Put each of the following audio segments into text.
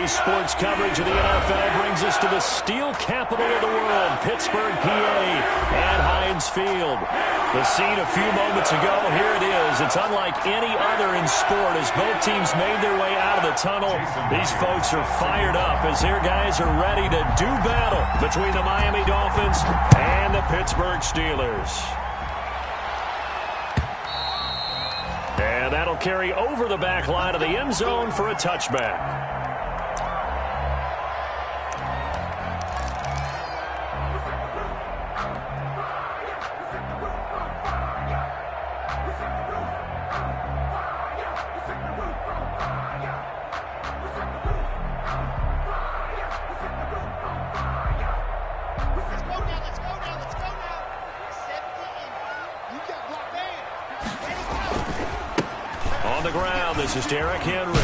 Today's sports coverage of the NFL brings us to the steel capital of the world, Pittsburgh, PA, at Heinz Field. The scene a few moments ago, here it is. It's unlike any other in sport as both teams made their way out of the tunnel. These folks are fired up as their guys are ready to do battle between the Miami Dolphins and the Pittsburgh Steelers. And that'll carry over the back line of the end zone for a touchback. On the ground, this is Derrick Henry.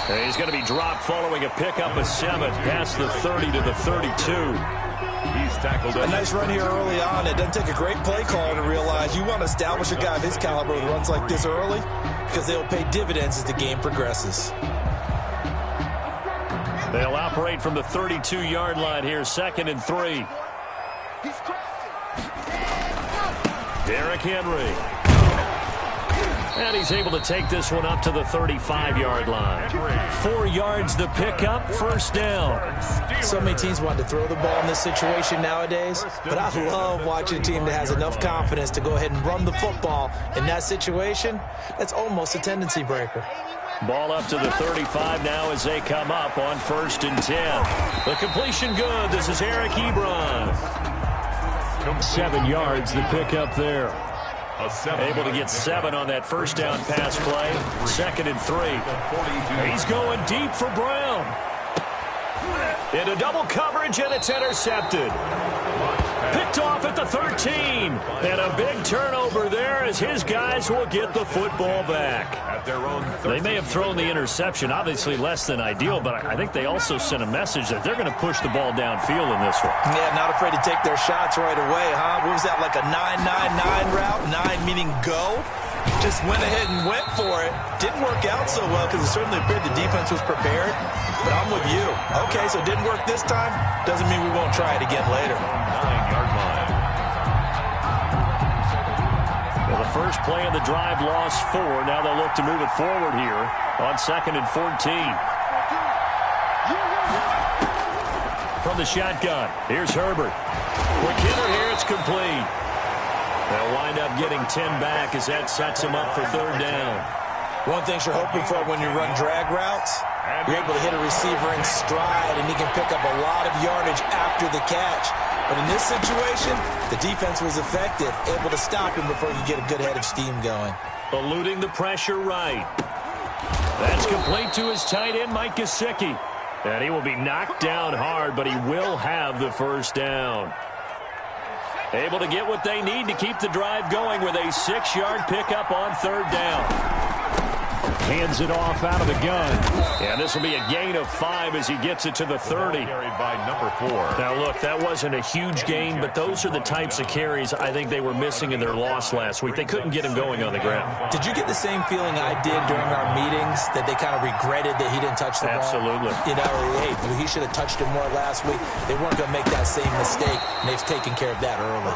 And he's going to be dropped following a pickup of 7 past the 30 to the 32. He's tackled a nice run here early on. It doesn't take a great play caller to realize you want to establish a guy of his caliber with runs like this early because they'll pay dividends as the game progresses. They'll operate from the 32-yard line here, 2nd and 3. Derrick Henry. And he's able to take this one up to the 35-yard line. 4 yards the pickup, first down. So many teams want to throw the ball in this situation nowadays, but I love watching a team that has enough confidence to go ahead and run the football in that situation. That's almost a tendency breaker. Ball up to the 35 now as they come up on 1st and 10. The completion good. This is Eric Ebron. 7 yards the pickup there. Able to get 7 on that first down pass play. 2nd and 3. He's going deep for Brown. Into double coverage, and it's intercepted. Picked off at the 13. And a big turnover there as his guys will get the football back. They may have thrown the interception, obviously less than ideal, but I think they also sent a message that they're going to push the ball downfield in this one. Yeah, not afraid to take their shots right away, huh? What was that, like a 9-9-9 route? 9 meaning go? Just went ahead and went for it. Didn't work out so well because it certainly appeared the defense was prepared. But I'm with you. Okay, so it didn't work this time. Doesn't mean we won't try it again later. 9-yard line. Well, the first play of the drive lost 4. Now they'll look to move it forward here on 2nd and 14. From the shotgun, here's Herbert. Quick hitter here, it's complete. They'll wind up getting 10 back as that sets them up for 3rd down. One thing you're hoping for when you run drag routes, you're able to hit a receiver in stride, and he can pick up a lot of yardage after the catch. But in this situation, the defense was effective, able to stop him before he could get a good head of steam going. Eluding the pressure right. That's complete to his tight end, Mike Gesicki. And he will be knocked down hard, but he will have the first down. Able to get what they need to keep the drive going with a 6-yard pickup on 3rd down. Hands it off out of the gun. And this will be a gain of 5 as he gets it to the 30. Carried by number 4. Now, look, that wasn't a huge gain, but those are the types of carries I think they were missing in their loss last week. They couldn't get him going on the ground. Did you get the same feeling I did during our meetings, that they kind of regretted that he didn't touch the ball? Absolutely. You know, hey, he should have touched it more last week. They weren't going to make that same mistake, and they've taken care of that early.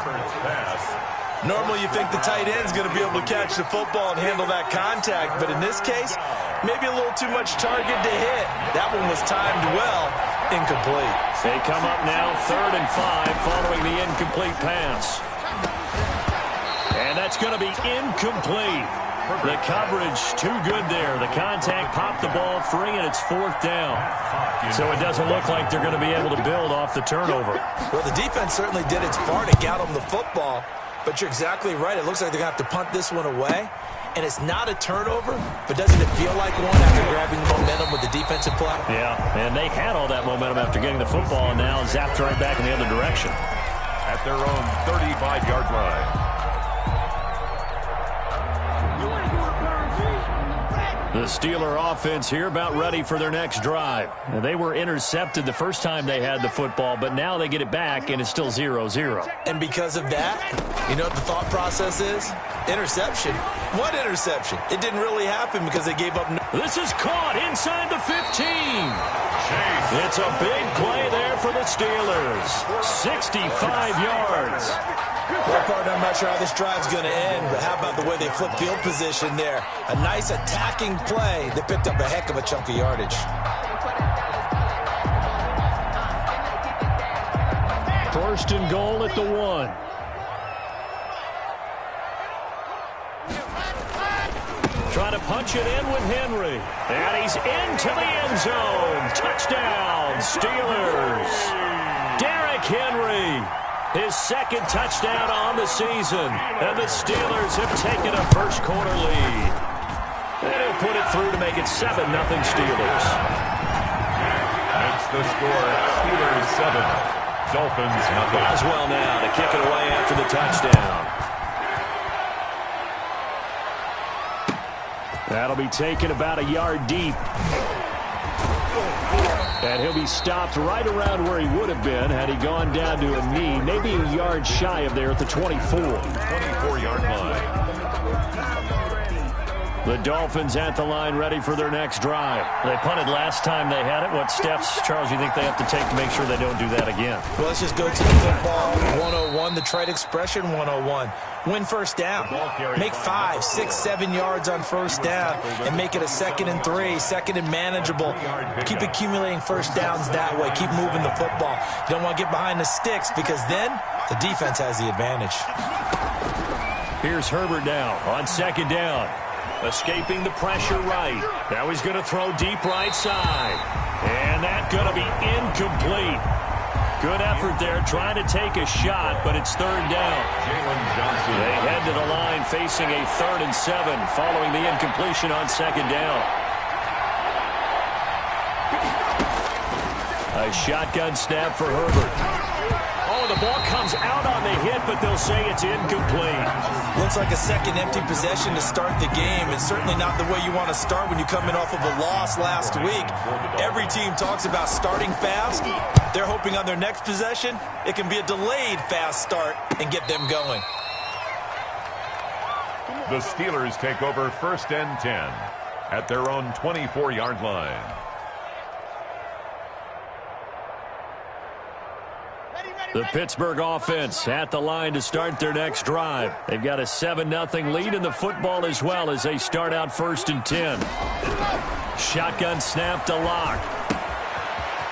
Normally you think the tight end's going to be able to catch the football and handle that contact, but in this case, maybe a little too much target to hit. That one was timed well, incomplete. They come up now 3rd and 5 following the incomplete pass. And that's going to be incomplete. The coverage too good there. The contact popped the ball free, and it's 4th down. So it doesn't look like they're going to be able to build off the turnover. Well, the defense certainly did its part to get them the football. But you're exactly right. It looks like they're going to have to punt this one away. And it's not a turnover, but doesn't it feel like one after grabbing momentum with the defensive play? Yeah, and they had all that momentum after getting the football, and now zapped right back in the other direction. At their own 35-yard line. The Steeler offense here about ready for their next drive. They were intercepted the first time they had the football, but now they get it back, and it's still 0-0. And because of that, you know what the thought process is? Interception. What interception? It didn't really happen because they gave up. This is caught inside the 15. It's a big play there for the Steelers. 65 yards. Well, partner, I'm not sure how this drive's going to end, but how about the way they flipped field position there? A nice attacking play that picked up a heck of a chunk of yardage. First and goal at the 1. Trying to punch it in with Henry. And he's into the end zone. Touchdown, Steelers. Derrick Henry, his second touchdown on the season. And the Steelers have taken a first quarter lead. And he'll put it through to make it 7-0 Steelers. Makes the score Steelers 7. Dolphins nothing. Boswell now to kick it away after the touchdown. That'll be taken about a yard deep. And he'll be stopped right around where he would have been had he gone down to a knee, maybe a yard shy of there at the 24. 24-yard line. The Dolphins at the line ready for their next drive. They punted last time they had it. What steps, Charles, you think they have to take to make sure they don't do that again? Well, let's just go to the football 101, the trade expression 101. Win first down. Make 5, 6, 7 yards on first down and make it a 2nd and 3, 2nd and manageable. Keep accumulating first downs that way. Keep moving the football. You don't want to get behind the sticks because then the defense has the advantage. Here's Herbert now on second down. Escaping the pressure right. Now he's going to throw deep right side. And that's going to be incomplete. Good effort there trying to take a shot, but it's third down. They head to the line facing a 3rd and 7 following the incompletion on second down. A shotgun snap for Herbert. Oh, the ball comes out on the hit, but they'll say it's incomplete. Looks like a second empty possession to start the game, and certainly not the way you want to start when you come in off of a loss last week. Every team talks about starting fast. They're hoping on their next possession, it can be a delayed fast start and get them going. The Steelers take over 1st and 10 at their own 24-yard line. The Pittsburgh offense at the line to start their next drive. They've got a 7-0 lead in the football as well as they start out 1st and 10. Shotgun snap to Locke.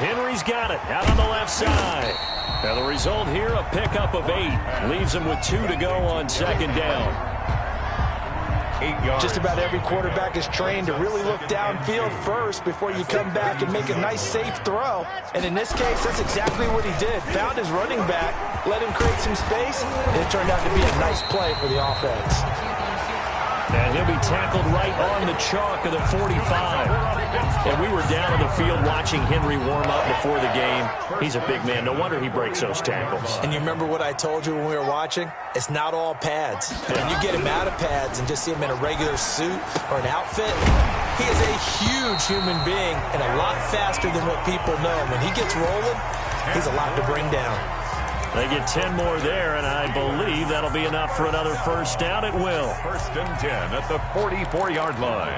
Henry's got it out on the left side. Now the result here, a pickup of 8. Leaves him with 2 to go on second down. 8 yards. Just about every quarterback is trained to really look downfield first before you come back and make a nice, safe throw. And in this case, that's exactly what he did. Found his running back, let him create some space, and it turned out to be a nice play for the offense. And he'll be tackled right on the chalk of the 45. And we were down on the field watching Henry warm up before the game. He's a big man. No wonder he breaks those tackles. And you remember what I told you when we were watching? It's not all pads. When you get him out of pads and just see him in a regular suit or an outfit, he is a huge human being and a lot faster than what people know. When he gets rolling, he's a lot to bring down. They get 10 more there, and I believe that'll be enough for another first down. It will. 1st and 10 at the 44-yard line.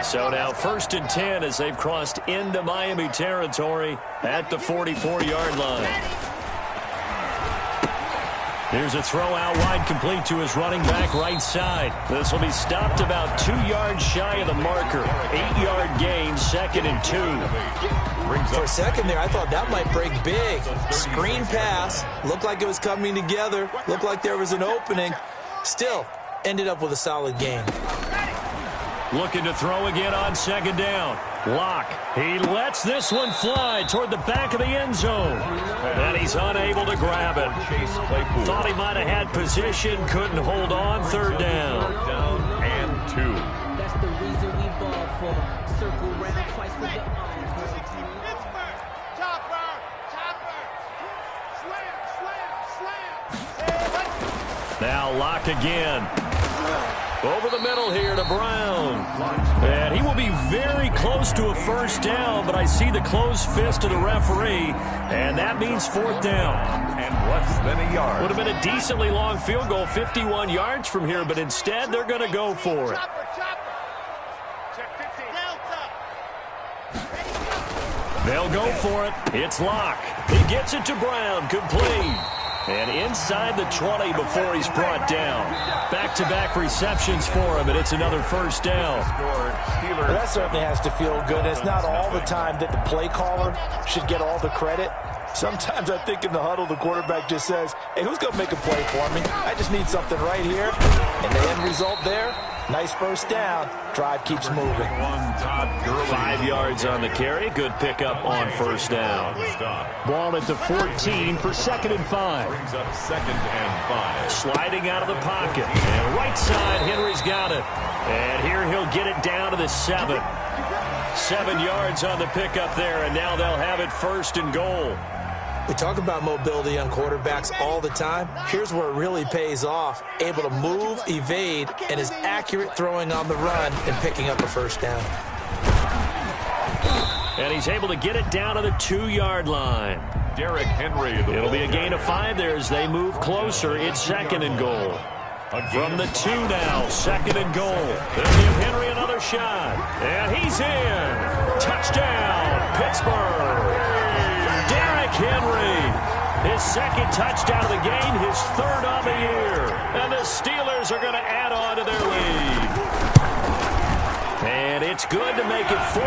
So now 1st and 10 as they've crossed into Miami territory at the 44-yard line. Here's a throw out wide, complete to his running back right side. This will be stopped about 2 yards shy of the marker. 8-yard gain, 2nd and 2. For a second there, I thought that might break big. Screen pass. Looked like it was coming together. Looked like there was an opening. Still, ended up with a solid gain. Looking to throw again on second down. Locke. He lets this one fly toward the back of the end zone. And he's unable to grab it. Thought he might have had position. Couldn't hold on. Third down. Down and 2. That's the reason we ball for. Circle round twice for the Now Locke again. Over the middle here to Brown. And he will be very close to a first down, but I see the closed fist of the referee, and that means fourth down. And less than a yard. Would have been a decently long field goal, 51 yards from here, but instead they're going to go for it. They'll go for it. It's Locke. He gets it to Brown. Complete. And inside the 20 before he's brought down. Back-to-back receptions for him, and it's another first down. Well, that certainly has to feel good. It's not all the time that the play caller should get all the credit. Sometimes I think in the huddle, the quarterback just says, hey, who's going to make a play for me? I just need something right here. And the end result there, nice first down. Drive keeps moving. 5 yards on the carry. Good pickup on first down. Ball at the 14 for 2nd and 5. Brings up 2nd and 5. Sliding out of the pocket. And right side, Henry's got it. And here he'll get it down to the 7. 7 yards on the pickup there, and now they'll have it 1st and goal. We talk about mobility on quarterbacks all the time. Here's where it really pays off. Able to move, evade, and is accurate throwing on the run and picking up a first down. And he's able to get it down to the 2-yard line. Derrick Henry. It'll be a gain of 5 there as they move closer. It's 2nd and goal. From the 2 now, 2nd and goal. They'll give Henry another shot. And he's in. Touchdown, Pittsburgh. Derrick Henry, his 2nd touchdown of the game, his 3rd on the year. And the Steelers are going to add on to their lead. And it's good to make it 14-0.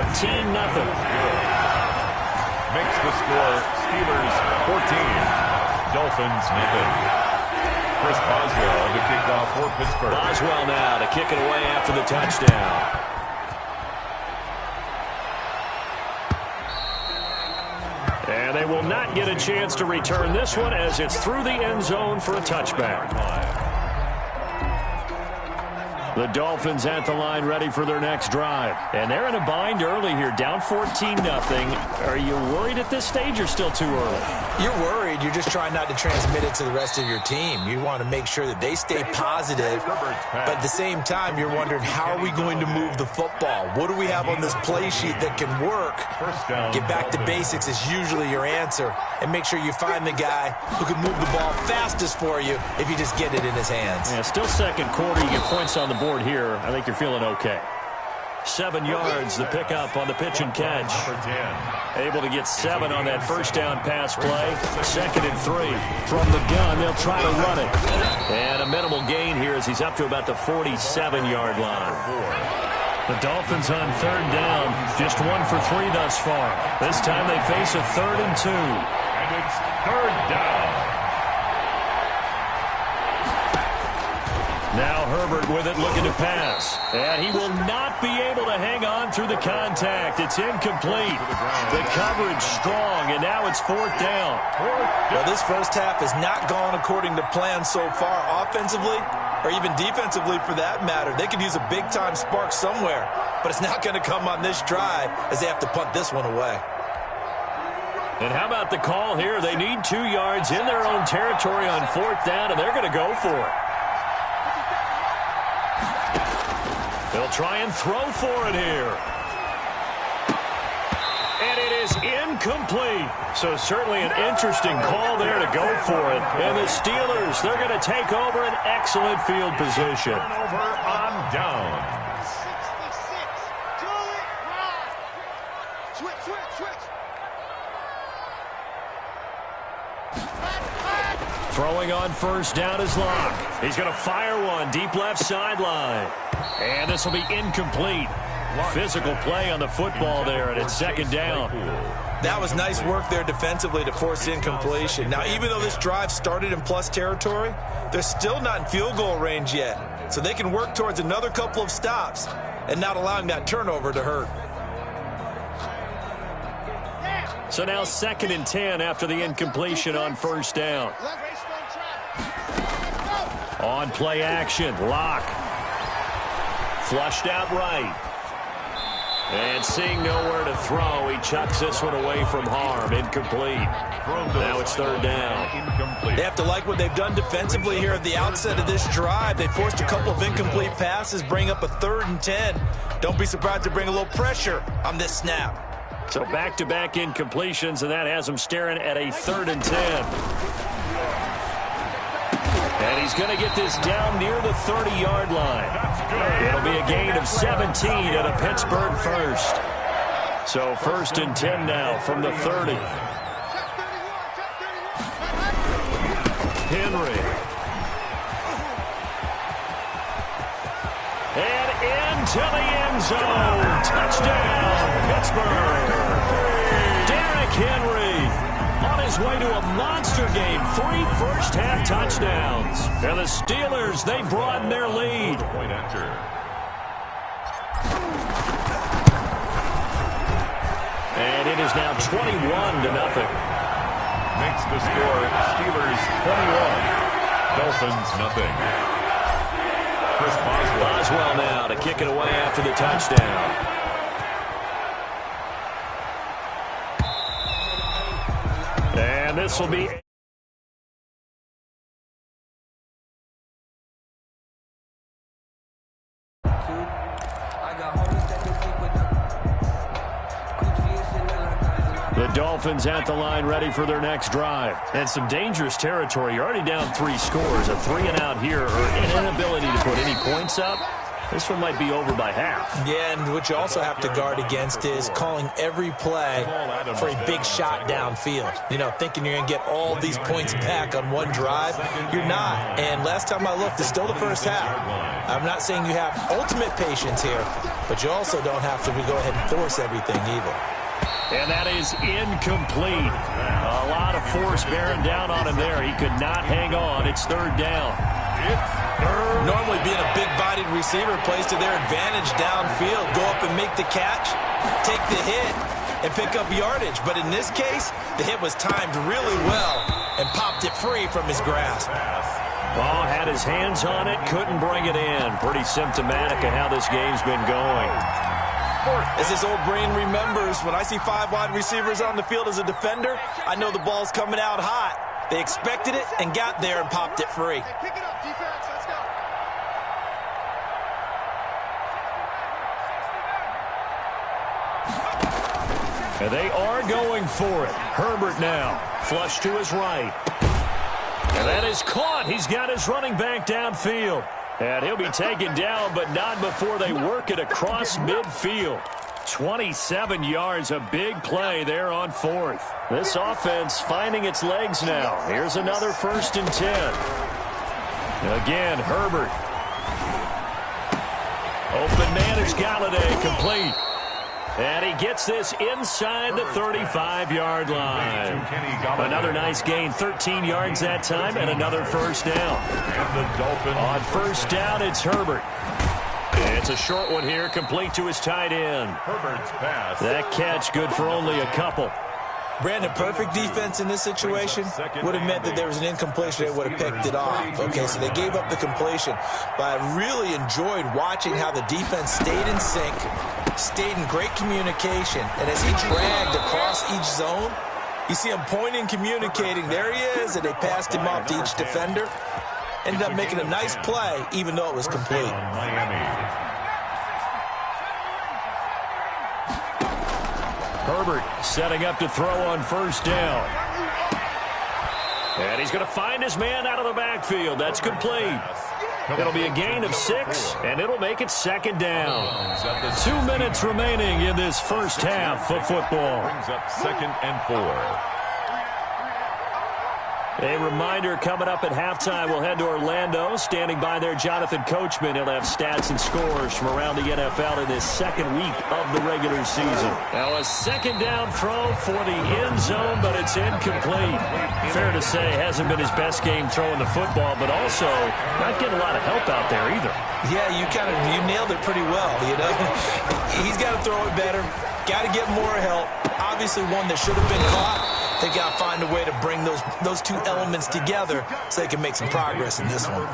Makes the score Steelers 14, Dolphins nothing. Chris Boswell to kick off for Pittsburgh. Boswell now to kick it away after the touchdown. And they will not get a chance to return this one as it's through the end zone for a touchback. The Dolphins at the line ready for their next drive. And they're in a bind early here, down 14-0. Are you worried at this stage or still too early? You're worried. You're just trying not to transmit it to the rest of your team. You want to make sure that they stay positive. But at the same time, you're wondering, how are we going to move the football? What do we have on this play sheet that can work? Get back to basics is usually your answer. And make sure you find the guy who can move the ball fastest for you if you just get it in his hands. Yeah, still second quarter. You get points on the board here. I think you're feeling okay. 7 yards, the pickup on the pitch and catch. Able to get 7 on that first down pass play. 2nd and 3 from the gun. They'll try to run it. And a minimal gain here as he's up to about the 47-yard line. The Dolphins on 3rd down. Just 1 for 3 thus far. This time they face a 3rd and 2. And it's 3rd down. Now Herbert with it, looking to pass. And he will not be able to hang on through the contact. It's incomplete. The coverage strong, and now it's 4th down. Well, this first half has not gone according to plan so far offensively, or even defensively for that matter. They could use a big-time spark somewhere, but it's not going to come on this drive as they have to punt this one away. And how about the call here? They need 2 yards in their own territory on 4th down, and they're going to go for it. They'll try and throw for it here. And it is incomplete. So certainly an interesting call there to go for it. And the Steelers, they're going to take over an excellent field position. Turnover on downs. Throwing on first down is Locke. He's going to fire one deep left sideline. And this will be incomplete. Physical play on the football there, and it's 2nd down. That was nice work there defensively to force incompletion. Now, even though this drive started in plus territory, they're still not in field goal range yet. So they can work towards another couple of stops and not allowing that turnover to hurt. So now 2nd and 10 after the incompletion on first down. On play action, Locke. Flushed out right. And seeing nowhere to throw, he chucks this one away from harm. Incomplete. Now it's third down. They have to like what they've done defensively here at the outset of this drive. They forced a couple of incomplete passes, bring up a 3rd and 10. Don't be surprised to bring a little pressure on this snap. So back-to-back incompletions, and that has him staring at a 3rd and 10. And he's going to get this down near the 30-yard line. It'll be a gain of 17 at a Pittsburgh first. So 1st and 10 now from the 30. Henry. And into the end zone. Touchdown, Pittsburgh. Derrick Henry on his way to a monster game. 3 first-half touchdowns. And the Steelers, they broaden their lead. Point enter. And it is now 21-0. Makes the score Steelers 21. Dolphins nothing. Chris Boswell now to kick it away after the touchdown. And this will be... The Dolphins at the line ready for their next drive. And some dangerous territory. You're already down 3 scores. A 3-and-out here or an inability to put any points up. This one might be over by half. Yeah, and what you also have to guard against is calling every play for a big shot downfield. You know, thinking you're going to get all these points back on one drive. You're not. And last time I looked, it's still the first half. I'm not saying you have ultimate patience here, but you also don't have to go ahead and force everything either. And that is incomplete. A lot of force bearing down on him there. He could not hang on. It's 3rd down. Normally being a big-bodied receiver plays to their advantage downfield. Go up and make the catch, take the hit, and pick up yardage. But in this case, the hit was timed really well and popped it free from his grasp. Ball had his hands on it, couldn't bring it in. Pretty symptomatic of how this game's been going. As his old brain remembers, when I see 5 wide receivers on the field as a defender, I know the ball's coming out hot. They expected it and got there and popped it free. Pick it up, defense. Let's go. And they are going for it. Herbert now, flush to his right. And that is caught. He's got his running back downfield. And he'll be taken down, but not before they work it across midfield. 27 yards, a big play there on 4th. This offense finding its legs now. Here's another 1st and 10. Again, Herbert. Open man is Galladay, complete. And he gets this inside the 35-yard line. Another nice gain, 13 yards that time, and another 1st down. On 1st down, it's Herbert. It's a short one here, complete to his tight end. Herbert's pass. That catch good for only a couple. Brandon, perfect defense in this situation would have meant that there was an incompletion. They would have picked it off. Okay, so they gave up the completion. But I really enjoyed watching how the defense stayed in sync, stayed in great communication. And as he dragged across each zone, you see him pointing, communicating. There he is, and they passed him off to each defender. Ended up making a nice play, even though it was complete. Herbert setting up to throw on 1st down. And he's going to find his man out of the backfield. That's complete. It'll be a gain of 6, and it'll make it 2nd down. 2 minutes remaining in this first half of football. Brings up 2nd and 4. A reminder, coming up at halftime, we'll head to Orlando. Standing by there, Jonathan Coachman. He'll have stats and scores from around the NFL in this 2nd week of the regular season. Now a 2nd down throw for the end zone, but it's incomplete. Fair to say, hasn't been his best game throwing the football, but also not getting a lot of help out there either. Yeah, you nailed it pretty well, you know. He's got to throw it better, got to get more help. Obviously one that should have been caught. They got to find a way to bring those two elements together so they can make some progress in this one.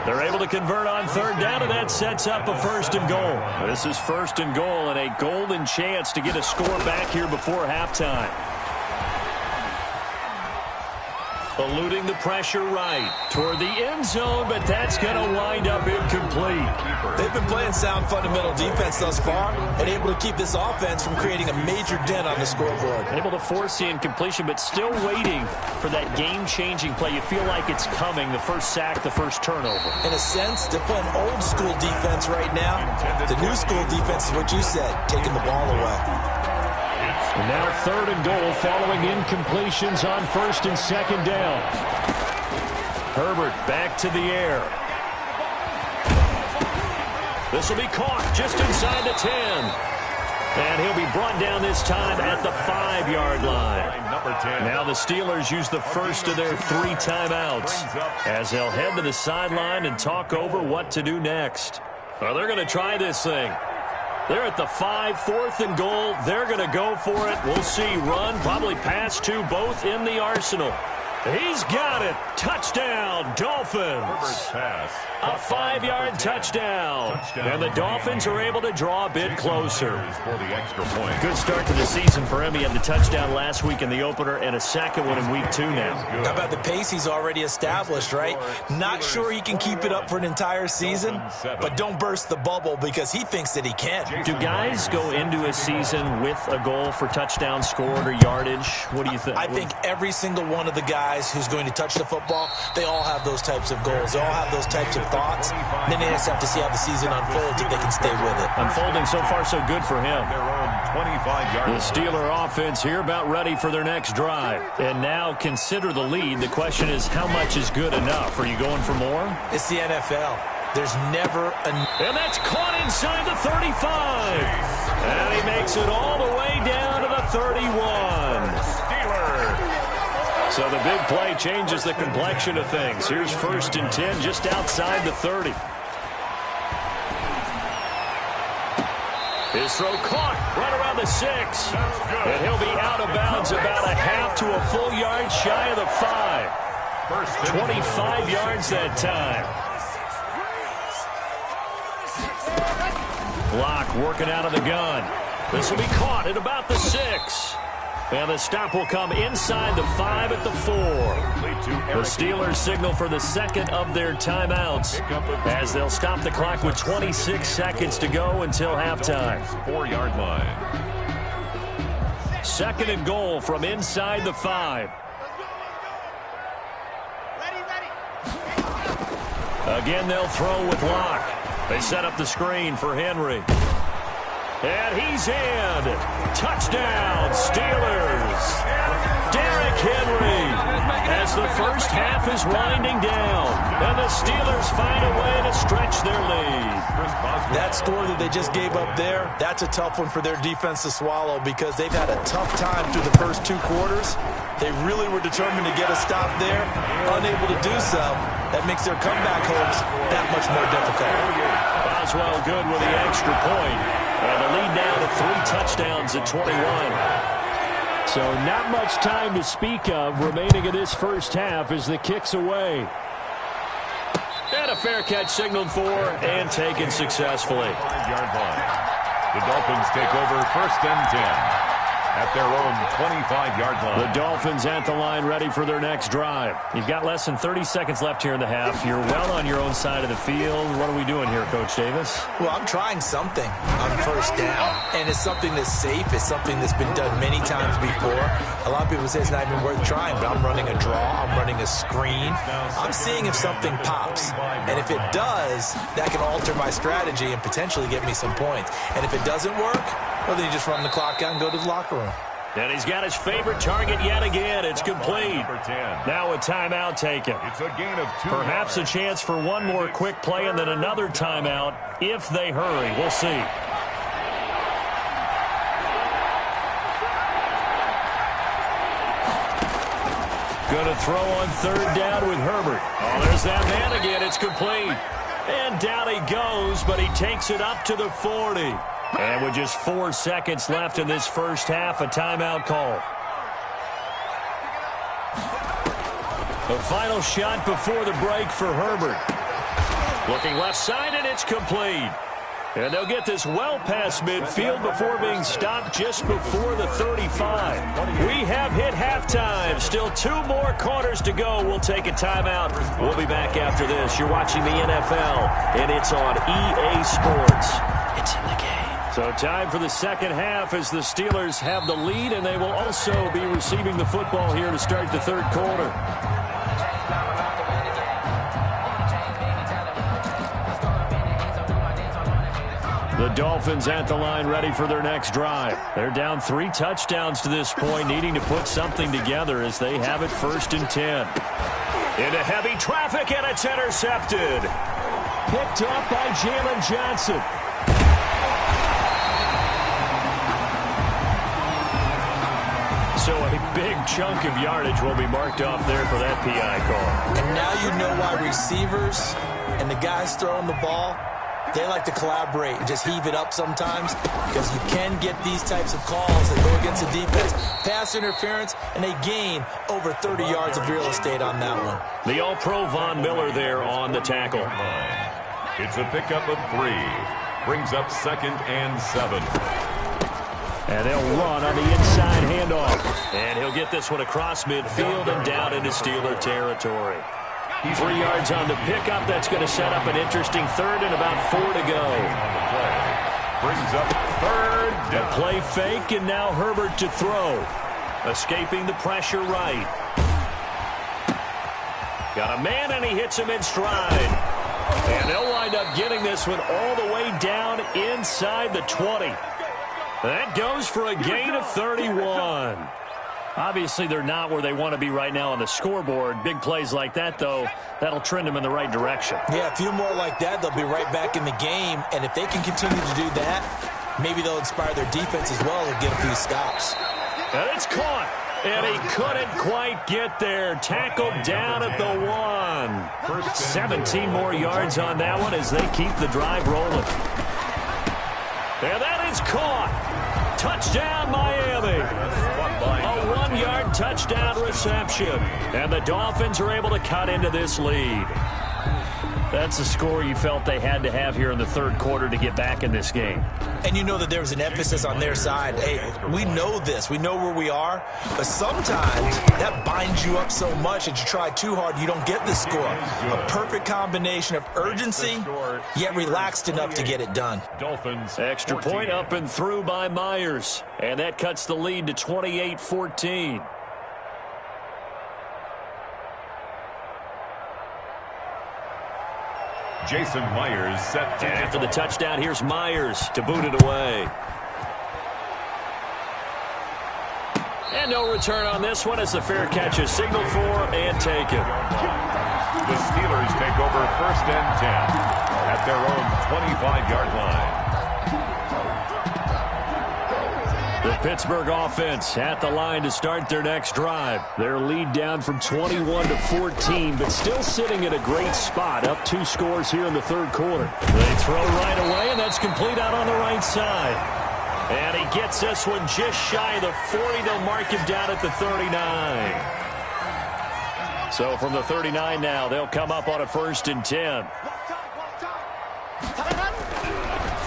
They're able to convert on third down, and that sets up a first and goal. This is first and goal and a golden chance to get a score back here before halftime. Eluding the pressure right toward the end zone, but that's going to wind up incomplete. They've been playing sound fundamental defense thus far and able to keep this offense from creating a major dent on the scoreboard. Able to force the incompletion, but still waiting for that game-changing play. You feel like it's coming, the first sack, the first turnover. In a sense, they're playing old-school defense right now. The new-school defense is what you said, taking the ball away. And now third and goal following incompletions on first and second down. Herbert back to the air. This will be caught just inside the 10. And he'll be brought down this time at the 5-yard line. Now the Steelers use the first of their 3 timeouts as they'll head to the sideline and talk over what to do next. Well, they're going to try this thing. They're at the 5, 4th and goal. They're going to go for it. We'll see. Run, probably pass to both in the arsenal. He's got it. Touchdown, Dolphins. A 5-yard touchdown. And the Dolphins are able to draw a bit closer. Good start to the season for him. He had the touchdown last week in the opener and a second one in week 2 now. How about the pace he's already established, right? Not sure he can keep it up for an entire season, but don't burst the bubble because he thinks that he can. Do guys go into a season with a goal for touchdown scored or yardage? What do you think? I think every single one of the guys who's going to touch the football, they all have those types of goals. They all have those types of thoughts. And then they just have to see how the season unfolds if they can stay with it. Unfolding so far so good for him. The Steeler offense here about ready for their next drive. And now consider the lead. The question is, how much is good enough? Are you going for more? It's the NFL. There's never a... And that's caught inside the 35. And he makes it all the way down to the 31. So the big play changes the complexion of things. Here's first and 10 just outside the 30. His throw caught right around the 6. And he'll be out of bounds about a half to a full yard shy of the 5. 25 yards that time. Block working out of the gun. This will be caught at about the 6. And the stop will come inside the 5 at the 4. The Steelers signal for the second of their timeouts as they'll stop the clock with 26 seconds to go until halftime. 4-yard line. Second and goal from inside the 5. Again, they'll throw with Locke. They set up the screen for Henry. And he's in. Touchdown, Steelers. Derrick Henry as the first half is winding down. And the Steelers find a way to stretch their lead. That score that they just gave up there, that's a tough one for their defense to swallow because they've had a tough time through the first 2 quarters. They really were determined to get a stop there. Unable to do so, that makes their comeback hopes that much more difficult. Boswell good with the extra point. And the lead now to 3 touchdowns at 21. So not much time to speak of remaining in this first half as the kick's away. And a fair catch signaled for and taken successfully. 5-yard line. The Dolphins take over first and 10 at their own 25-yard line. The Dolphins at the line ready for their next drive. You've got less than 30 seconds left here in the half. You're well on your own side of the field. What are we doing here, Coach Davis? Well, I'm trying something on first down, and it's something that's safe. It's something that's been done many times before. A lot of people say it's not even worth trying, but I'm running a draw. I'm running a screen. I'm seeing if something pops, and if it does, that can alter my strategy and potentially get me some points. And if it doesn't work, well, then you just run the clock out and go to the locker room. And he's got his favorite target yet again. It's complete. Now a timeout taken. It's a gain of 2 Perhaps yards. a chance for one more quick play and then another timeout if they hurry. We'll see. Going to throw on third down with Herbert. Oh, there's that man again. It's complete. And down he goes, but he takes it up to the 40. And with just 4 seconds left in this first half, a timeout call. The final shot before the break for Herbert. Looking left side, and it's complete. And they'll get this well past midfield before being stopped just before the 35. We have hit halftime. Still 2 more quarters to go. We'll take a timeout. We'll be back after this. You're watching the NFL, and it's on EA Sports. It's in the game. So time for the second half as the Steelers have the lead, and they will also be receiving the football here to start the third quarter. The Dolphins at the line ready for their next drive. They're down 3 touchdowns to this point, needing to put something together as they have it 1st and 10. Into heavy traffic, and it's intercepted. Picked up by Jalen Johnson. So a big chunk of yardage will be marked off there for that PI call. And now you know why receivers and the guys throwing the ball, they like to collaborate and just heave it up sometimes, because you can get these types of calls that go against the defense. Pass interference, and they gain over 30 yards of real estate on that one. The All-Pro Von Miller there on the tackle. It's a pickup of 3. Brings up 2nd and 7. And they'll run on the inside handoff. And he'll get this one across midfield and down into Steeler territory. 3 yards on the pickup. That's going to set up an interesting 3rd and about 4 to go. Brings up 3rd down. The play fake, and now Herbert to throw. Escaping the pressure right. Got a man, and he hits him in stride. And they'll wind up getting this one all the way down inside the 20. That goes for a gain of 31. Obviously, they're not where they want to be right now on the scoreboard. Big plays like that, though, that'll trend them in the right direction. Yeah, a few more like that, they'll be right back in the game. And if they can continue to do that, maybe they'll inspire their defense as well and get a few stops. And it's caught. And he couldn't quite get there. Tackled down at the 1. 17 more yards on that one as they keep the drive rolling. And that is caught. Touchdown, Miami. A 1-yard touchdown reception. And the Dolphins are able to cut into this lead. That's a score you felt they had to have here in the third quarter to get back in this game. And you know that there was an emphasis on their side. Hey, we know this. We know where we are. But sometimes that binds you up so much that you try too hard, you don't get the score. A perfect combination of urgency, yet relaxed enough to get it done. Dolphins. Extra point up and through by Myers. And that cuts the lead to 28-14. Jason Myers set to after the touchdown, here's Myers to boot it away. And no return on this one as the fair catch is signaled for and taken. The Steelers take over 1st and 10 at their own 25-yard line. The Pittsburgh offense at the line to start their next drive. Their lead down from 21-14, but still sitting at a great spot, up 2 scores here in the third quarter. They throw right away, and that's complete out on the right side. And he gets this one just shy of the 40. They'll mark him down at the 39. So from the 39 now, they'll come up on a 1st and 10.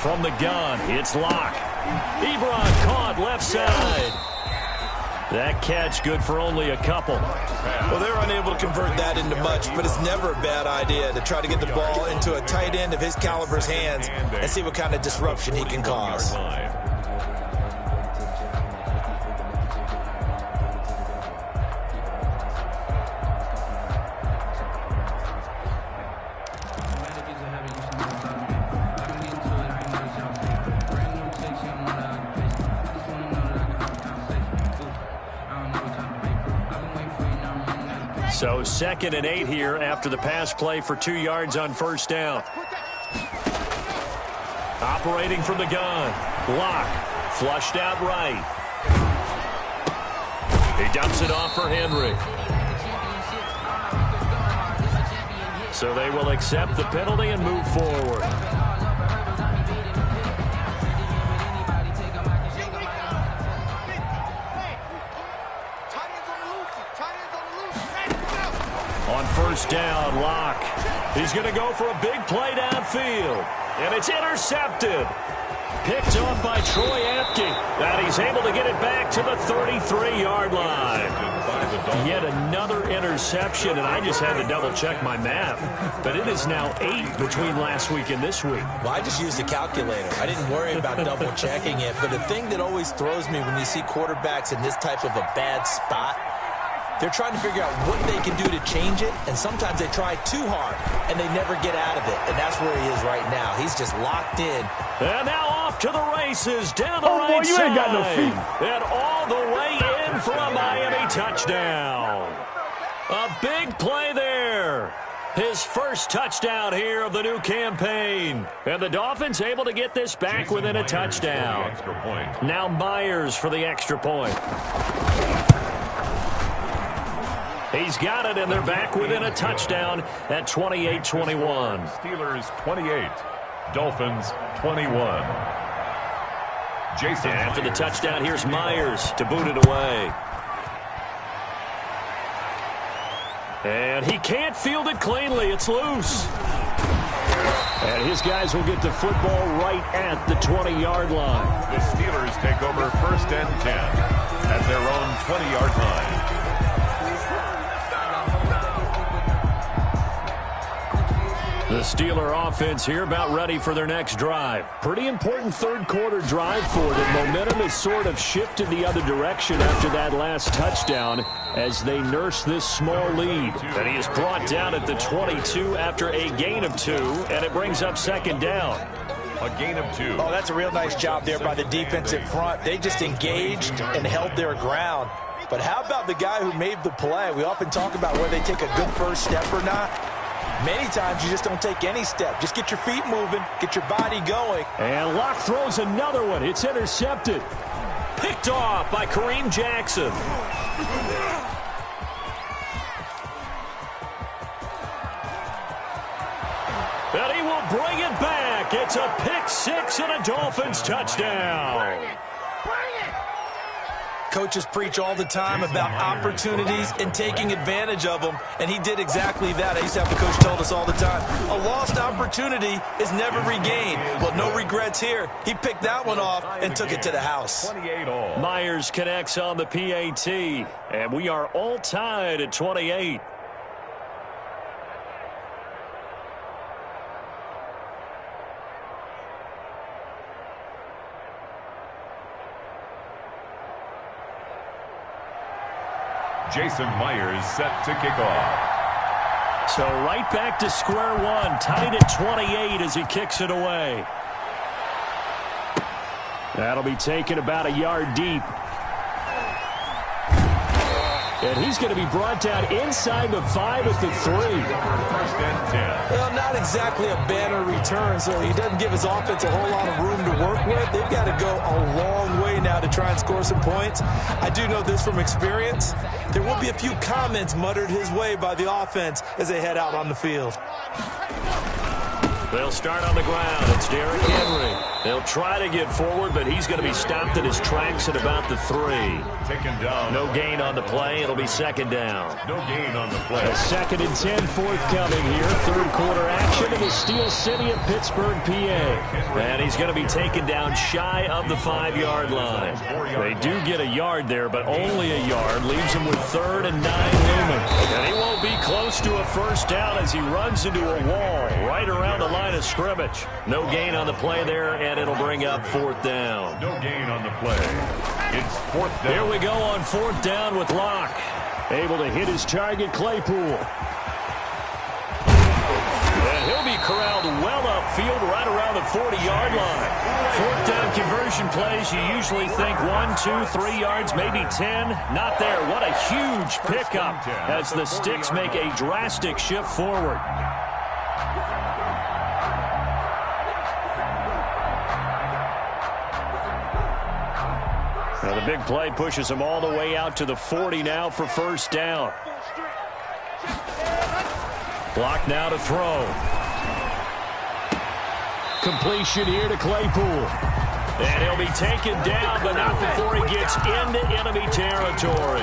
From the gun, it's Locke. Ebron caught left side. That catch good for only a couple. Well, they're unable to convert that into much, but it's never a bad idea to try to get the ball into a tight end of his caliber's hands and see what kind of disruption he can cause. So 2nd and 8 here after the pass play for 2 yards on 1st down. Operating from the gun. Locke flushed out right. He dumps it off for Henry. So they will accept the penalty and move forward. first down. Locke. He's going to go for a big play downfield. And it's intercepted. Picked off by Troy Apke. And he's able to get it back to the 33-yard line. Yet another interception, and I just had to double-check my math. But it is now 8 between last week and this week. Well, I just used a calculator. I didn't worry about double-checking it. But the thing that always throws me when you see quarterbacks in this type of a bad spot, they're trying to figure out what they can do to change it, and sometimes they try too hard, and they never get out of it. And that's where he is right now. He's just locked in. And now off to the races, down the right boy, you side. ain't got no feet. And all the way in for a Miami touchdown. A big play there. His first touchdown here of the new campaign. And the Dolphins able to get this back within a touchdown. Now Myers for the extra point. He's got it, and they're back within a touchdown at 28-21. Steelers 28, Dolphins 21. Jason and after the touchdown, here's Myers to boot it away. And he can't field it cleanly. It's loose. And his guys will get the football right at the 20-yard line. The Steelers take over first and 10 at their own 20-yard line. The Steeler offense here about ready for their next drive. Pretty important third-quarter drive for them. Momentum has sort of shifted the other direction after that last touchdown as they nurse this small lead. And he is brought down at the 22 after a gain of 2, and it brings up second down. A gain of 2. Oh, that's a real nice job there by the defensive front. They just engaged and held their ground. But how about the guy who made the play? We often talk about whether they take a good first step or not. Many times you just don't take any step. Just get your feet moving, get your body going. And Locke throws another one. It's intercepted. Picked off by Kareem Jackson. And he will bring it back. It's a pick six and a Dolphins touchdown. Coaches preach all the time about opportunities and taking advantage of them, and he did exactly that. I used to have the coach tell us all the time, a lost opportunity is never regained. Well, no regrets here. He picked that one off and took it to the house. 28 all. Myers connects on the PAT, and we are all tied at 28. Jason Myers set to kick off. So right back to square one, tied at 28 as he kicks it away. That'll be taken about a yard deep. And he's going to be brought down inside the 5 at the 3. First and 10. Well, not exactly a banner return, so he doesn't give his offense a whole lot of room to work with. They've got to go a long way now to try and score some points. I do know this from experience. There will be a few comments muttered his way by the offense as they head out on the field. They'll start on the ground. It's Derrick Henry. They'll try to get forward, but he's going to be stopped in his tracks at about the 3. Taken down. No gain on the play. It'll be second down. No gain on the play. A second and 10 forthcoming here. Third quarter action in the Steel City of Pittsburgh, PA. And he's going to be taken down shy of the 5-yard line. They do get a yard there, but only a yard. Leaves him with 3rd and 9 looming. And he won't be close to a first down as he runs into a wall right around the line of scrimmage. No gain on the play there, and it'll bring up 4th down. No gain on the play. It's 4th down. Here we go on 4th down with Locke. Able to hit his target, Claypool. And he'll be corralled well upfield right around the 40-yard line. 4th down conversion plays, you usually think 1, 2, 3 yards, maybe 10. Not there. What a huge pickup as the Sticks make a drastic shift forward. Now the big play pushes him all the way out to the 40 now for first down. Block now to throw. Completion here to Claypool. And he'll be taken down, but not before he gets into enemy territory.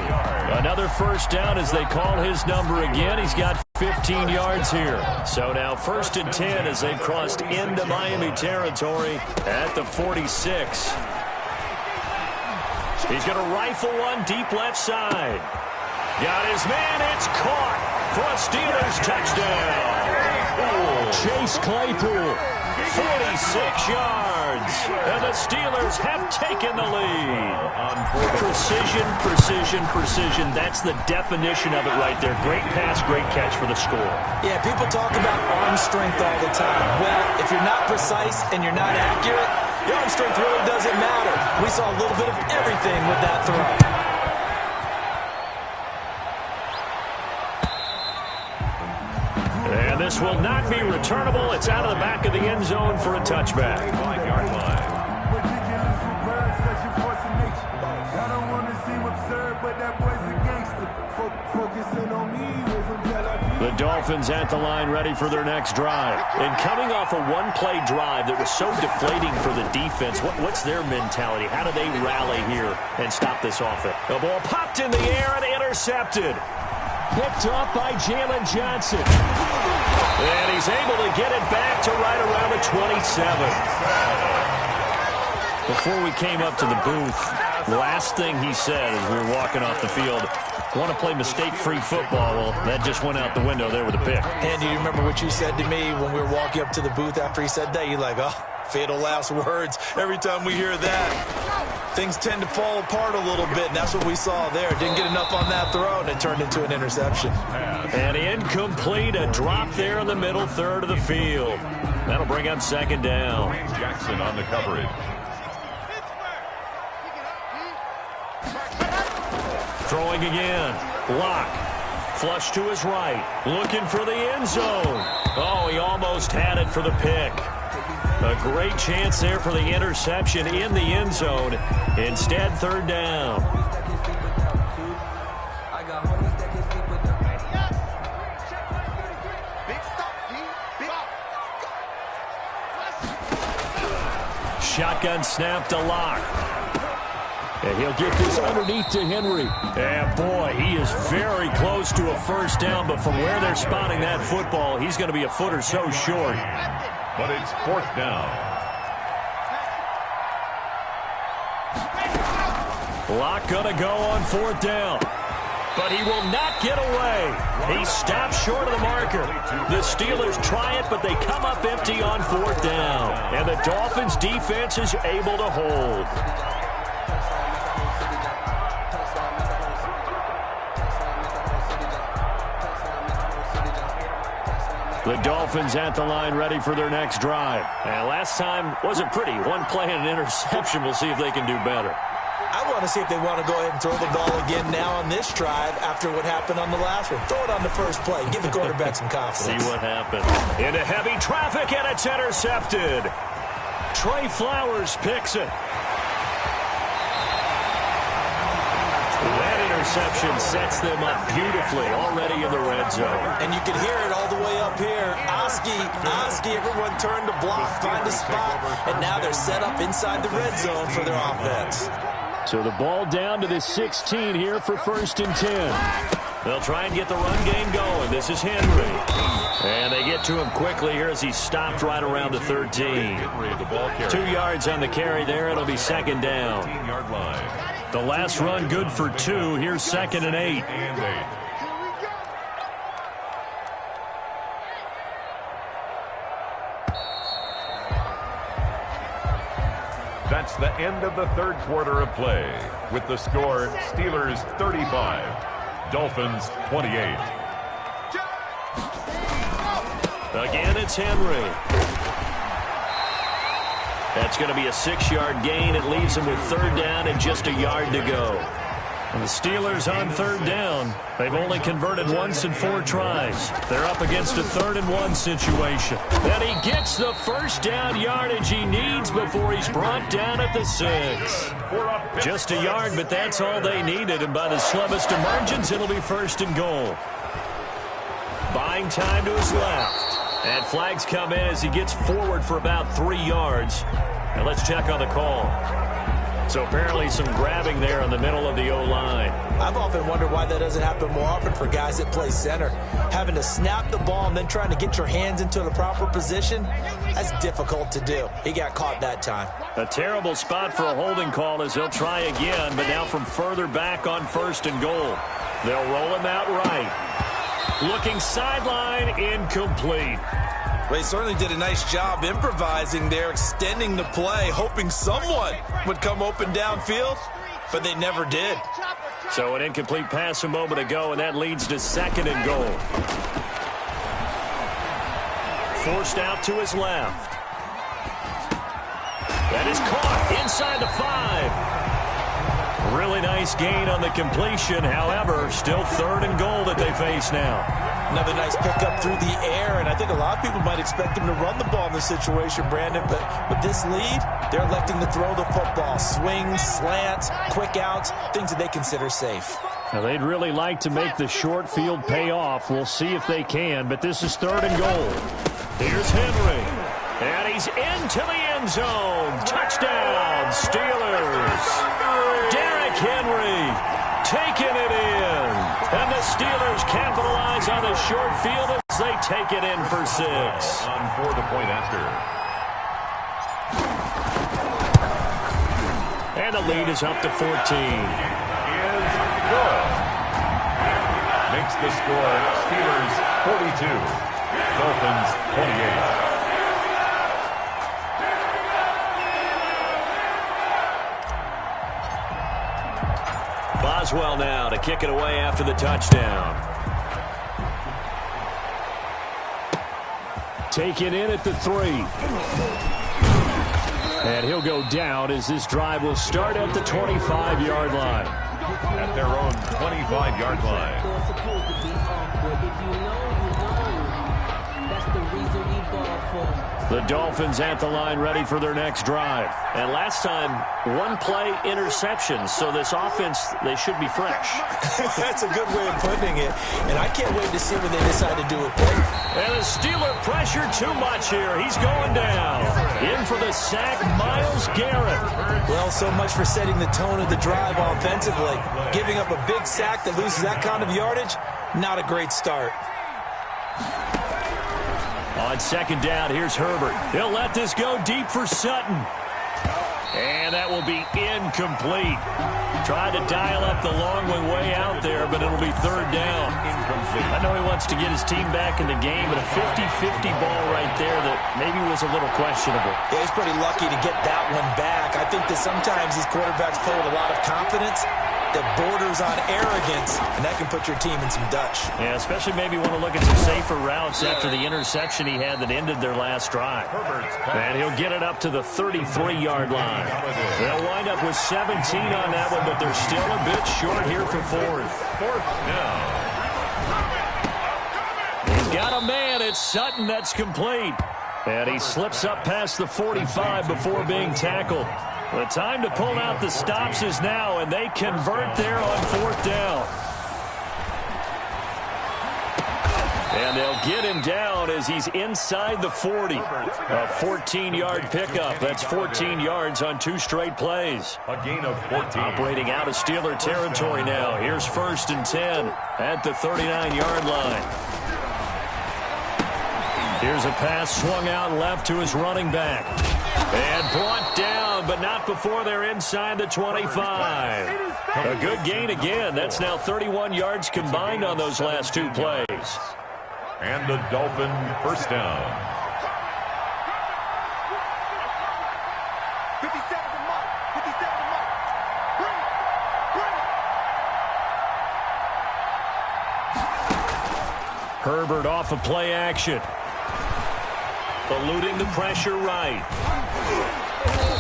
Another first down as they call his number again. He's got 15 yards here. So now 1st and 10 as they've crossed into Miami territory at the 46. He's going to rifle one deep left side. Got his man. It's caught for a Steelers touchdown. Chase Claypool, 46 yards. And the Steelers have taken the lead. Precision, precision, precision. That's the definition of it right there. Great pass, great catch for the score. Yeah, people talk about arm strength all the time. Well, if you're not precise and you're not accurate, your arm strength really doesn't matter. We saw a little bit of everything with that throw. And this will not be returnable. It's out of the back of the end zone for a touchback. 5-yard line. The Dolphins at the line ready for their next drive. And coming off a one-play drive that was so deflating for the defense, what's their mentality? How do they rally here and stop this offense? The ball popped in the air and intercepted. Picked up by Jalen Johnson. And he's able to get it back to right around the 27. Before we came up to the booth, last thing he said as we were walking off the field, want to play mistake-free football. Well, that just went out the window there with a pick. And do you remember what you said to me when we were walking up to the booth after he said that? You're like, oh, fatal last words. Every time we hear that, things tend to fall apart a little bit, and that's what we saw there. Didn't get enough on that throw, and it turned into an interception. And incomplete, a drop there in the middle third of the field. That'll bring up 2nd down. Jackson on the coverage. Throwing again. Lock. Flush to his right. Looking for the end zone. Oh, he almost had it for the pick. A great chance there for the interception in the end zone. Instead, 3rd down. Shotgun snap to Lock. And he'll get this underneath to Henry. And boy, he is very close to a 1st down, but from where they're spotting that football, he's going to be a foot or so short. But it's 4th down. Lock going to go on 4th down. But he will not get away. He stops short of the marker. The Steelers try it, but they come up empty on 4th down. And the Dolphins defense is able to hold. The Dolphins at the line ready for their next drive. And last time wasn't pretty. One play and an interception. We'll see if they can do better. I want to see if they want to go ahead and throw the ball again now on this drive after what happened on the last one. Throw it on the first play. Give the quarterback some confidence. See what happens. Into heavy traffic, and it's intercepted. Trey Flowers picks it. That interception sets them up beautifully already in the red zone. And you can hear it all the way up here. Oski, everyone turned to block, find a spot, and now they're set up inside the red zone for their offense. So the ball down to the 16 here for 1st and 10. They'll try and get the run game going. This is Henry. And they get to him quickly here as he stopped right around the 13. 2 yards on the carry there. It'll be 2nd down. 15-yard line. The last run good for 2. Here's 2nd and 8. That's the end of the 3rd quarter of play. With the score, Steelers 35, Dolphins 28. Again, it's Henry. That's going to be a 6-yard gain. It leaves them with 3rd down and just a yard to go. And the Steelers on 3rd down. They've only converted once in 4 tries. They're up against a 3rd and 1 situation. And he gets the 1st down yardage he needs before he's brought down at the 6. Just a yard, but that's all they needed. And by the slimmest of margins, it'll be 1st and goal. Buying time to his left. And flags come in as he gets forward for about 3 yards. And let's check on the call. So apparently some grabbing there in the middle of the O-line. I've often wondered why that doesn't happen more often for guys that play center. Having to snap the ball and then trying to get your hands into the proper position, that's difficult to do. He got caught that time. A terrible spot for a holding call as they'll try again, but now from further back on 1st and goal. They'll roll him out right. Looking sideline, incomplete. Well, he certainly did a nice job improvising there, extending the play, hoping someone would come open downfield, but they never did. So an incomplete pass a moment ago, and that leads to 2nd and goal. Forced out to his left. That is caught inside the 5. Really nice gain on the completion. However, still 3rd and goal that they face now. Another nice pickup through the air, and I think a lot of people might expect him to run the ball in this situation, Brandon, but with this lead, they're electing to throw the football. Swings, slants, quick outs, things that they consider safe. Now, they'd really like to make the short field pay off. We'll see if they can, but this is 3rd and goal. Here's Henry, and he's into the end zone. Touchdown, Steelers. Derrick Henry taking it in. And the Steelers capitalize on the short field as they take it in for 6. On for the point after. And the lead is up to 14. Is good. Makes the score Steelers 42. Dolphins 28. Boswell now to kick it away after the touchdown. Taken in at the 3. And he'll go down as this drive will start at the 25-yard line. At their own 25-yard line. The Dolphins at the line ready for their next drive. And last time, 1-play interception. So this offense, they should be fresh. That's a good way of putting it. And I can't wait to see when they decide to do it. And the Steeler pressure too much here. He's going down. In for the sack, Myles Garrett. Well, so much for setting the tone of the drive offensively. Giving up a big sack that loses that kind of yardage, not a great start. On 2nd down, here's Herbert. He'll let this go deep for Sutton. And that will be incomplete. Tried to dial up the long way out there, but it'll be 3rd down. Incomplete. I know he wants to get his team back in the game, but a 50-50 ball right there that maybe was a little questionable. Yeah, he's pretty lucky to get that one back. I think that sometimes these quarterbacks play with a lot of confidence that borders on arrogance, and that can put your team in some Dutch. Yeah, especially maybe want to look at some safer routes after the interception he had that ended their last drive. And he'll get it up to the 33-yard line. They'll wind up with 17 on that one, but they're still a bit short here for 4th. 4th down. He's got a man. It's Sutton. That's complete. And he slips up past the 45 before being tackled. The time to pull out the stops is now, and they convert there on 4th down. And they'll get him down as he's inside the 40. A 14-yard pickup. That's 14 yards on 2 straight plays. A gain of 14. Operating out of Steeler territory now. Here's 1st and 10 at the 39-yard line. Here's a pass swung out left to his running back. And brought down, but not before they're inside the 25. A good gain again. That's now 31 yards combined on those last 2 plays. And the Dolphin 1st down. 57 to mark. 57 to mark. Bring it. Herbert off of play action. Eluding the pressure right.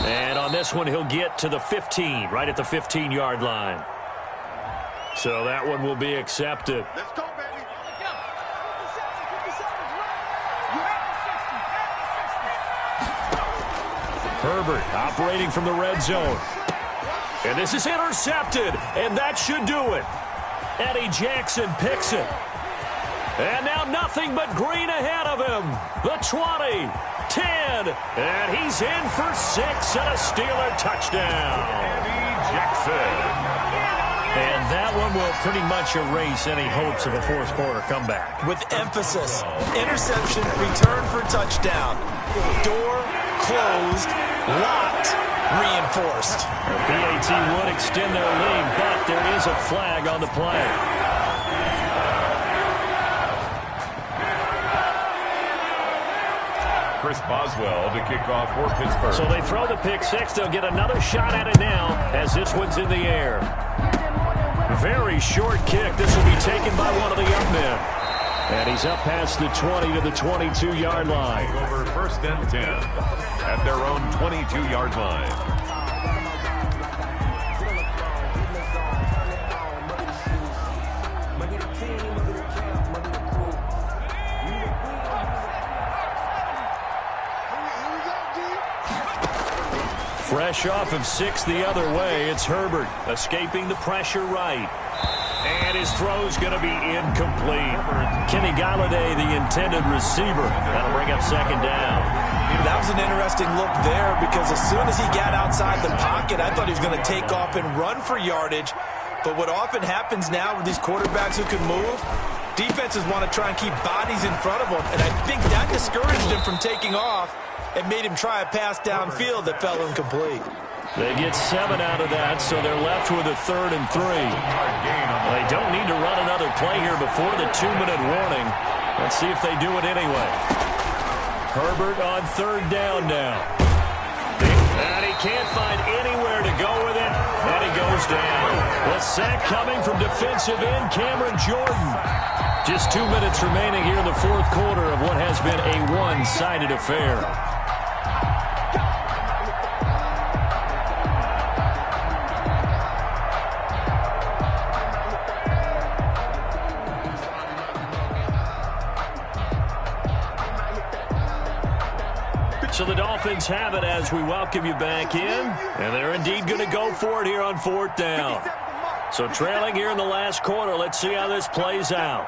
And on this one, he'll get to the 15, right at the 15-yard line. So that one will be accepted. Let's go, baby. Herbert operating from the red zone. And this is intercepted, and that should do it. Eddie Jackson picks it. And now nothing but green ahead of him. The 20, 10, and he's in for 6 and a Steeler touchdown. Eddie Jackson. And that one will pretty much erase any hopes of a fourth quarter comeback. With emphasis, interception, return for touchdown. Door closed, locked, reinforced. The PAT would extend their lead, but there is a flag on the play. Chris Boswell to kick off for Pittsburgh. So they throw the pick six. They'll get another shot at it now as this one's in the air. Very short kick. This will be taken by one of the young men. And he's up past the 20 to the 22-yard line. Over 1st and 10 at their own 22-yard line. Fresh off of 6 the other way, it's Herbert escaping the pressure right. And his throw's going to be incomplete. Kenny Galladay, the intended receiver. That'll bring up 2nd down. That was an interesting look there because as soon as he got outside the pocket, I thought he was going to take off and run for yardage. But what often happens now with these quarterbacks who can move, defenses want to try and keep bodies in front of them. And I think that discouraged him from taking off and made him try a pass downfield that fell incomplete. They get 7 out of that, so they're left with a 3rd and 3. They don't need to run another play here before the 2-minute warning. Let's see if they do it anyway. Herbert on 3rd down now. And he can't find anywhere to go with it, and he goes down. The sack coming from defensive end Cameron Jordan. Just 2 minutes remaining here in the fourth quarter of what has been a one-sided affair. So the Dolphins have it as we welcome you back in. And they're indeed going to go for it here on 4th down. So trailing here in the last quarter. Let's see how this plays out.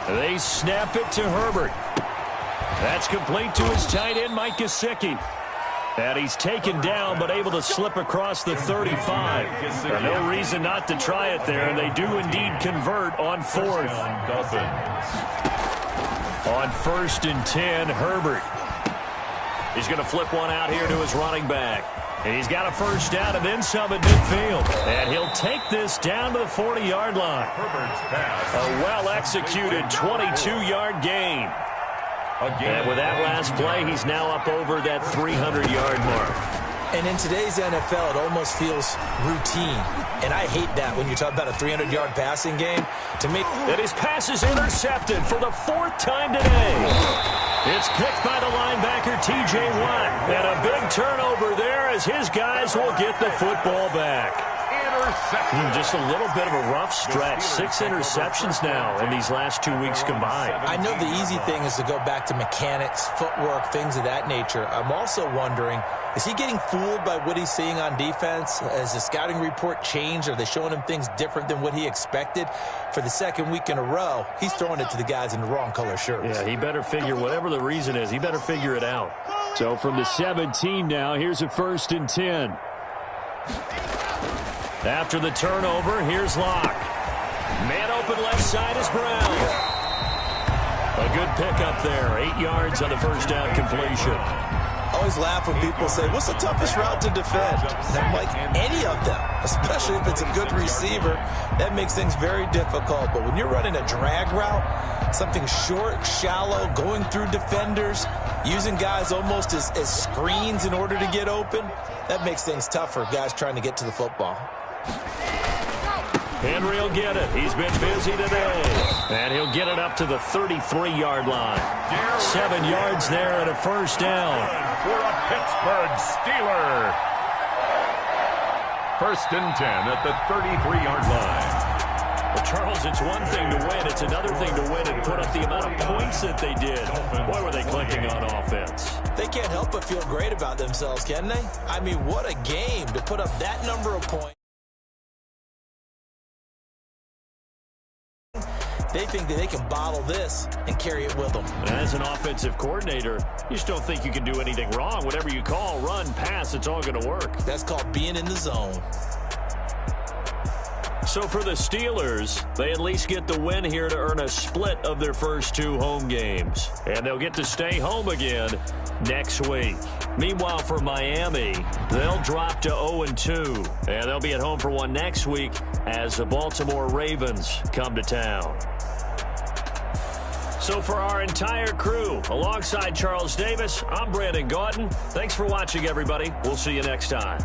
They snap it to Herbert. That's complete to his tight end, Mike Gesicki. And he's taken down, but able to slip across the 35. No reason not to try it there, and they do indeed convert on 4th. On 1st and 10, Herbert. He's going to flip one out here to his running back. And he's got a 1st down and then some at midfield. And he'll take this down to the 40-yard line. A well-executed 22-yard gain. And with that last play, he's now up over that 300-yard mark. And in today's NFL, it almost feels routine. And I hate that when you talk about a 300-yard passing game. To me, and his pass is intercepted for the 4th time today. It's picked by the linebacker, T.J. Watt. And a big turnover there as his guys will get the football back. Just a little bit of a rough stretch. 6 interceptions now in these last 2 weeks combined. I know the easy thing is to go back to mechanics, footwork, things of that nature. I'm also wondering, is he getting fooled by what he's seeing on defense? Has the scouting report changed? Are they showing him things different than what he expected? For the 2nd week in a row, he's throwing it to the guys in the wrong color shirts. Yeah, he better figure, whatever the reason is, he better figure it out. So from the 17 now, here's a 1st and 10. After the turnover, here's Locke. Man open left side is Brown. A good pickup there. 8 yards on the 1st down completion. I always laugh when people say, what's the toughest route to defend? And I'm like, any of them, especially if it's a good receiver. That makes things very difficult. But when you're running a drag route, something short, shallow, going through defenders, using guys almost as screens in order to get open, that makes things tough for guys trying to get to the football. Henry will get it. He's been busy today. And he'll get it up to the 33-yard line. 7 yards there and a 1st down. For a Pittsburgh Steeler. 1st and 10 at the 33-yard line. Well, Charles, it's one thing to win. It's another thing to win and put up the amount of points that they did. Boy, were they clicking on offense. They can't help but feel great about themselves, can they? I mean, what a game to put up that number of points. They think that they can bottle this and carry it with them. As an offensive coordinator, you just don't think you can do anything wrong. Whatever you call, run, pass, it's all going to work. That's called being in the zone. So for the Steelers, they at least get the win here to earn a split of their first 2 home games. And they'll get to stay home again next week. Meanwhile, for Miami, they'll drop to 0-2. And they'll be at home for one next week as the Baltimore Ravens come to town. So for our entire crew, alongside Charles Davis, I'm Brandon Gaudin. Thanks for watching, everybody. We'll see you next time.